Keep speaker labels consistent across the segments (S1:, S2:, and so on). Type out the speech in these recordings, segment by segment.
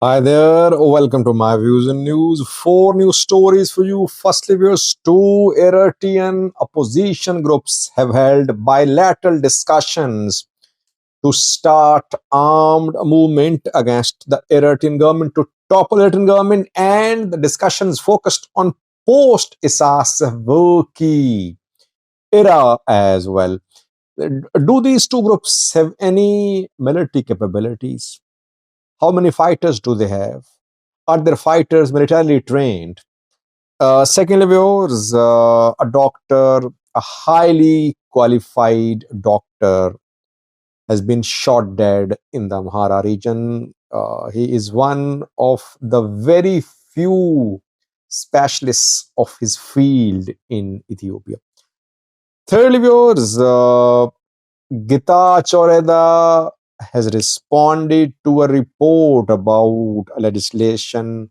S1: Hi there, welcome to my views and news. Four news stories for you. Firstly, viewers, two Eritrean opposition groups have held bilateral discussions to start armed movement against the Eritrean government to topple Eritrean government, and the discussions focused on post-Isas Afwerki era as well. Do these two groups have any military capabilities? How many fighters do they have? Are their fighters militarily trained? Secondly, viewers, a doctor, a highly qualified doctor, has been shot dead in the Amhara region. He is one of the very few specialists of his field in Ethiopia. Thirdly, viewers, Getachew Reda has responded to a report about a legislation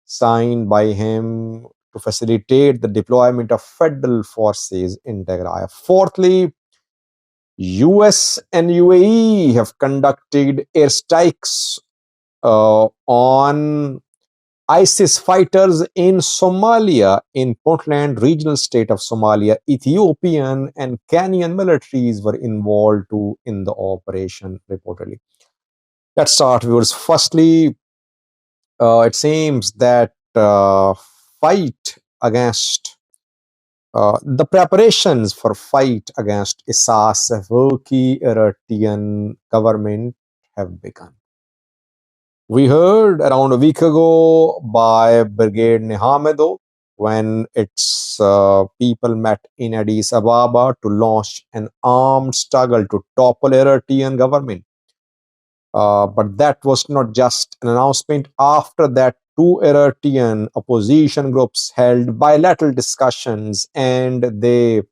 S1: signed by him to facilitate the deployment of federal forces in Tigray. Fourthly, US and UAE have conducted airstrikes on ISIS fighters in Somalia, in Puntland regional state of Somalia. Ethiopian and Kenyan militaries were involved too in the operation, reportedly. Let's start, viewers. Firstly, it seems that fight against the preparations for fight against Isas Afwerki Eritrean government have begun. We heard around a week ago by Brigade Nihamedo when its people met in Addis Ababa to launch an armed struggle to topple Eritrean government. But that was not just an announcement. After that, two Eritrean opposition groups held bilateral discussions, and they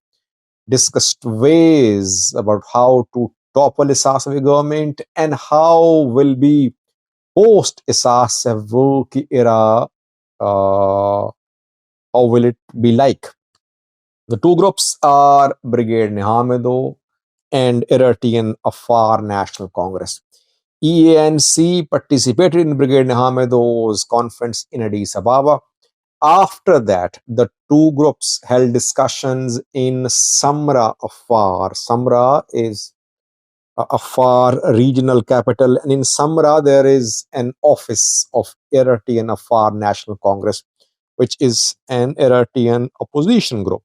S1: discussed ways about how to topple Issasavi government and how will be post Issasavi era, how will it be like. The two groups are Brigade Nihamedo and Eritrean Afar National Congress. EANC participated in Brigade Nihamedo's conference in Addis Ababa. After that, the two groups held discussions in Samra Afar. Samra is Afar regional capital, and in Samra there is an office of Eritrean Afar National Congress, which is an Eritrean opposition group.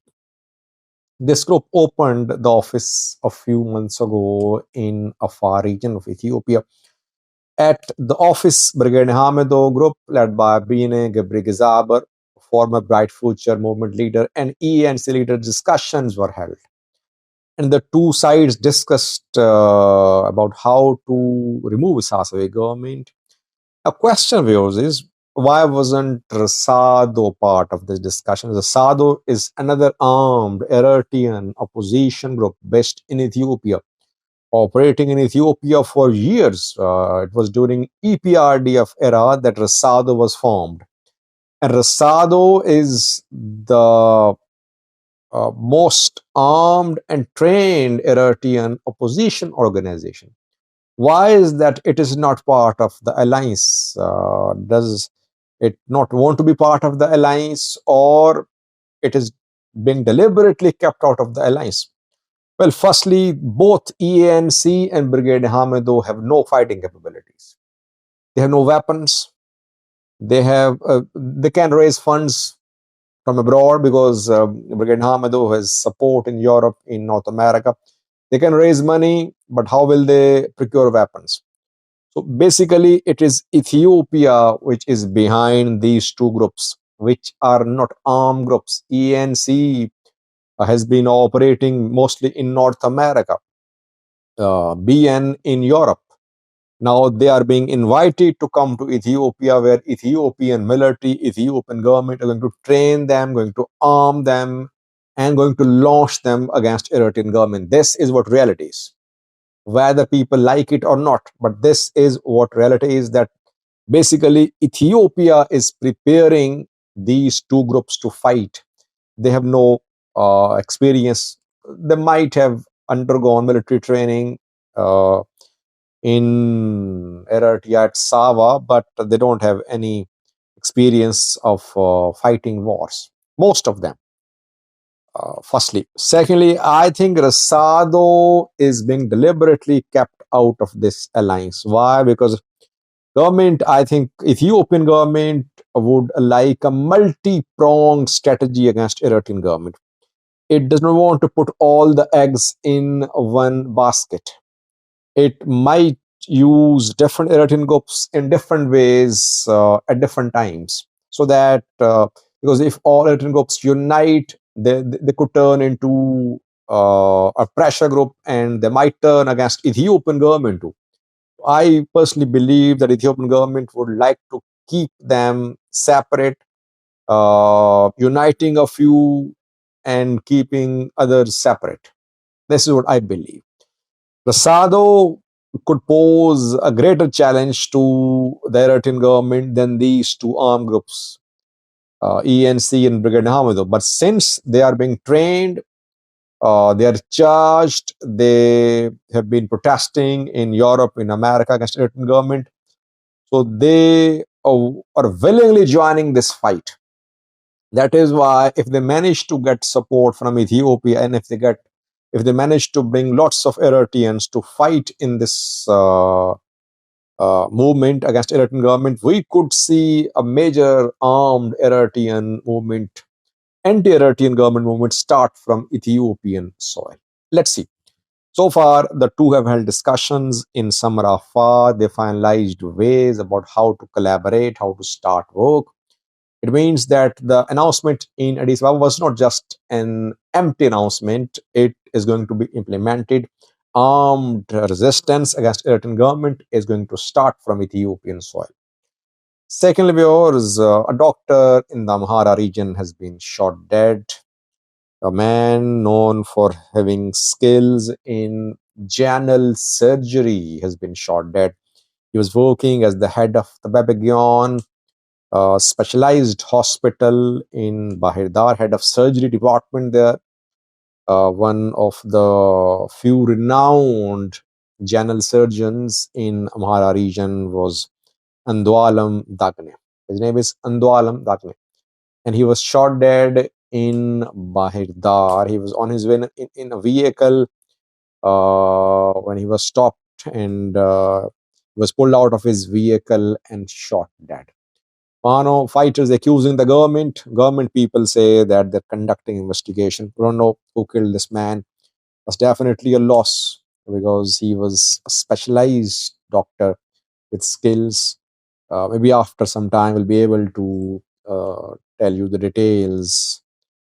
S1: This group opened the office a few months ago in Afar region of Ethiopia. At the office, Brigade Hamido group, led by Bine Gebrigzaber, former Bright Future movement leader, and ENC leader, discussions were held. And the two sides discussed about how to remove Sasawe government. A question of yours is, why wasn't Rasado part of this discussion? Rasado is another armed Eritrean opposition group based in Ethiopia, operating in Ethiopia for years. It was during EPRDF era that Rasado was formed. And Rasado is the most armed and trained Eritrean opposition organization. Why is that it is not part of the alliance? Does it not want to be part of the alliance, or it is being deliberately kept out of the alliance? Well, firstly, both EANC and Brigade Hamido have no fighting capabilities. They have no weapons. They can raise funds from abroad because Brigade Hamido has support in Europe, in North America. They can raise money, but how will they procure weapons? So basically, it is Ethiopia which is behind these two groups, which are not armed groups. ENC has been operating mostly in North America, BN in Europe. Now they are being invited to come to Ethiopia, where Ethiopian military, Ethiopian government are going to train them, going to arm them, and going to launch them against Eritrean government. This is what reality is, whether people like it or not. But this is what reality is, that basically Ethiopia is preparing these two groups to fight. They have no experience. They might have undergone military training in Eritrea at Sava, but they don't have any experience of fighting wars. Most of them. Firstly. Secondly, I think Rasado is being deliberately kept out of this alliance. Why? Because government, I think Ethiopian government would like a multi-pronged strategy against Eritrean government. It does not want to put all the eggs in one basket. It might use different Eritrean groups in different ways at different times. So that, because if all Eritrean groups unite, they could turn into a pressure group and they might turn against Ethiopian government too. I personally believe that Ethiopian government would like to keep them separate, uniting a few and keeping others separate. This is what I believe. Prasado could pose a greater challenge to the Eritrean government than these two armed groups, ENC and Brigade Hamido. But since they are being trained, they are charged, they have been protesting in Europe, in America against Eritrean government. So they are willingly joining this fight. That is why if they manage to get support from Ethiopia and if they manage to bring lots of Eritreans to fight in this movement against Eritrean government, we could see a major armed Eritrean movement, anti-Eritrean government movement start from Ethiopian soil. Let's see. So far, the two have held discussions in Samarafa. They finalized ways about how to collaborate, how to start work. It means that the announcement in Addis Ababa was not just an empty announcement. It is going to be implemented. Armed resistance against Eritrean government is going to start from Ethiopian soil. Secondly, viewers, a doctor in the Amhara region has been shot dead. A man known for having skills in general surgery has been shot dead. He was working as the head of the Babagion specialized hospital in Bahirdar, head of surgery department there. One of the few renowned general surgeons in Amhara region was Andwalam Dagne. His name is Andwalam Dagne. And he was shot dead in Bahirdar. He was on his way in a vehicle when he was stopped and was pulled out of his vehicle and shot dead. Mano fighters accusing the government. Government people say that they're conducting investigation. We don't know who killed this man. That's definitely a loss because he was a specialized doctor with skills. Maybe after some time, we'll be able to tell you the details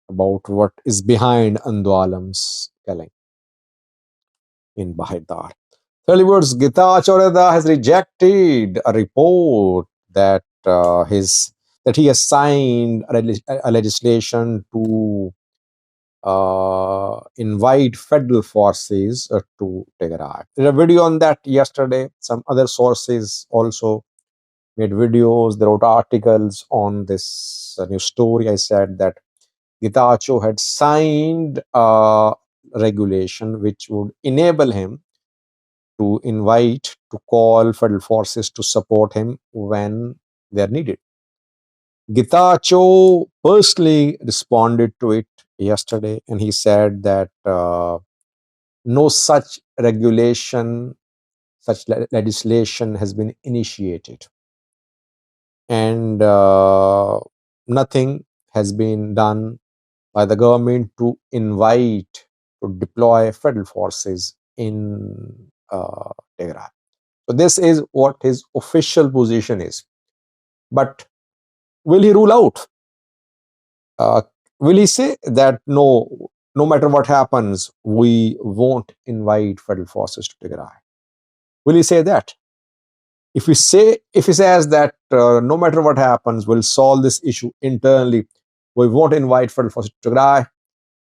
S1: about what is behind Andwalam's killing in Bahidar. Thirdly, words, Getachew Reda has rejected a report that he has signed a legislation to invite federal forces to Tigray. There's a video on that yesterday. Some other sources also made videos. They wrote articles on this new story. I said that Getachew had signed a regulation which would enable him to invite, to call federal forces to support him when they are needed. Getachew personally responded to it yesterday and he said that no such regulation, such legislation has been initiated and nothing has been done by the government to invite, to deploy federal forces in Tigray. So this is what his official position is. But will he rule out? Will he say that no matter what happens, we won't invite federal forces to Tigray? Will he say that? If he says that no matter what happens, we'll solve this issue internally, we won't invite federal forces to Tigray,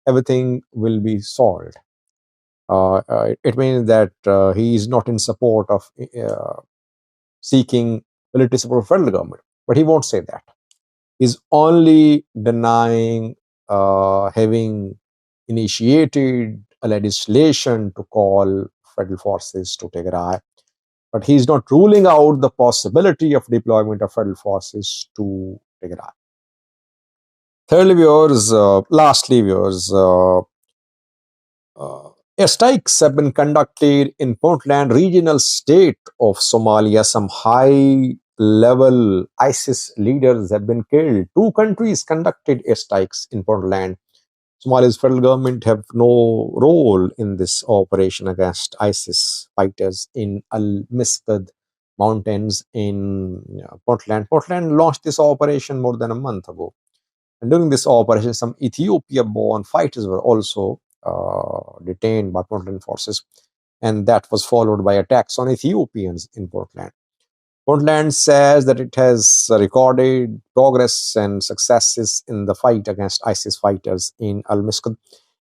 S1: everything will be solved. It means that he is not in support of seeking military support of federal government, but he won't say that. He's only denying having initiated a legislation to call federal forces to Tigray. but he's not ruling out the possibility of deployment of federal forces to Tigray. Thirdly, lastly, airstrikes have been conducted in Puntland, regional state of Somalia. Some high-level ISIS leaders have been killed. Two countries conducted airstrikes in Puntland. Somalia's federal government have no role in this operation against ISIS fighters in Al-Misqad mountains in Puntland. Puntland launched this operation more than a month ago. And during this operation, some Ethiopia-born fighters were also detained by Puntland forces, and that was followed by attacks on Ethiopians in Puntland. Puntland says that it has recorded progress and successes in the fight against ISIS fighters in Al-Misqad.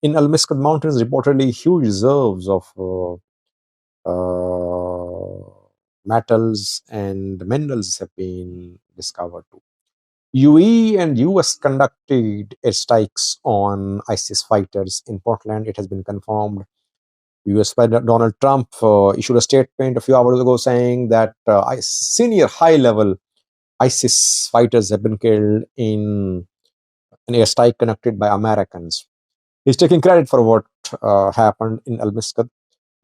S1: In Al-Misqad mountains, reportedly huge reserves of metals and minerals have been discovered too. UAE and US conducted airstrikes on ISIS fighters in Puntland. It has been confirmed. US President Donald Trump issued a statement a few hours ago saying that senior high-level ISIS fighters have been killed in an airstrike conducted by Americans. He's taking credit for what happened in Al-Misqad,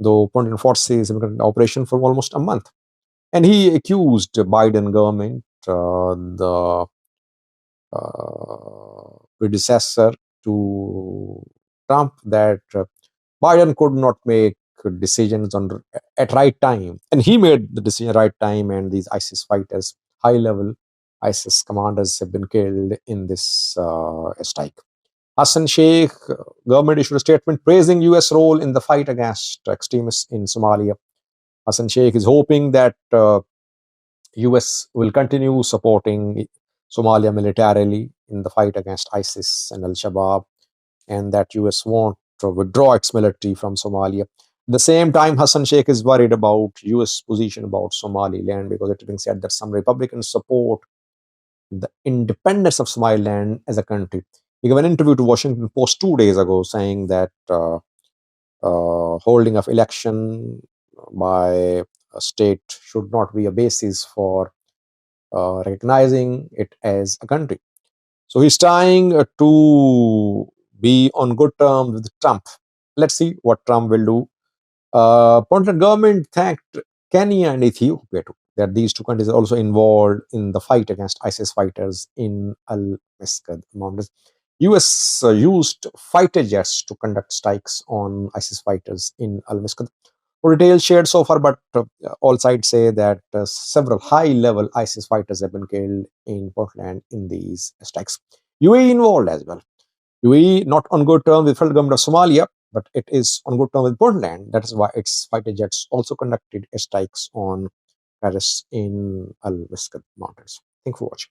S1: though Puntland forces have been in operation for almost a month. And he accused the Biden government, the predecessor to Trump, that Biden could not make decisions at right time, and he made the decision at right time. And these ISIS fighters, high-level ISIS commanders, have been killed in this strike. Hassan Sheikh government issued a statement praising U.S. role in the fight against extremists in Somalia. Hassan Sheikh is hoping that U.S. will continue supporting Somalia militarily in the fight against ISIS and Al-Shabaab, and that US won't withdraw its military from Somalia. At the same time, Hassan Sheikh is worried about US position about Somaliland, because it has been said that some Republicans support the independence of Somaliland as a country. He gave an interview to Washington Post 2 days ago saying that holding of election by a state should not be a basis for recognizing it as a country. So he's trying to be on good terms with Trump. Let's see what Trump will do. Puntland government thanked Kenya and Ethiopia too, that these two countries are also involved in the fight against ISIS fighters in Al-Misqad mountains. US used fighter jets to conduct strikes on ISIS fighters in Al-Misqad. No details shared so far, but all sides say that several high-level ISIS fighters have been killed in Puntland in these strikes. UAE involved as well. UAE not on good terms with federal government of Somalia, but it is on good terms with Puntland. That is why its fighter jets also conducted strikes on terrorists in Al-Misqad mountains. Thank you for watching.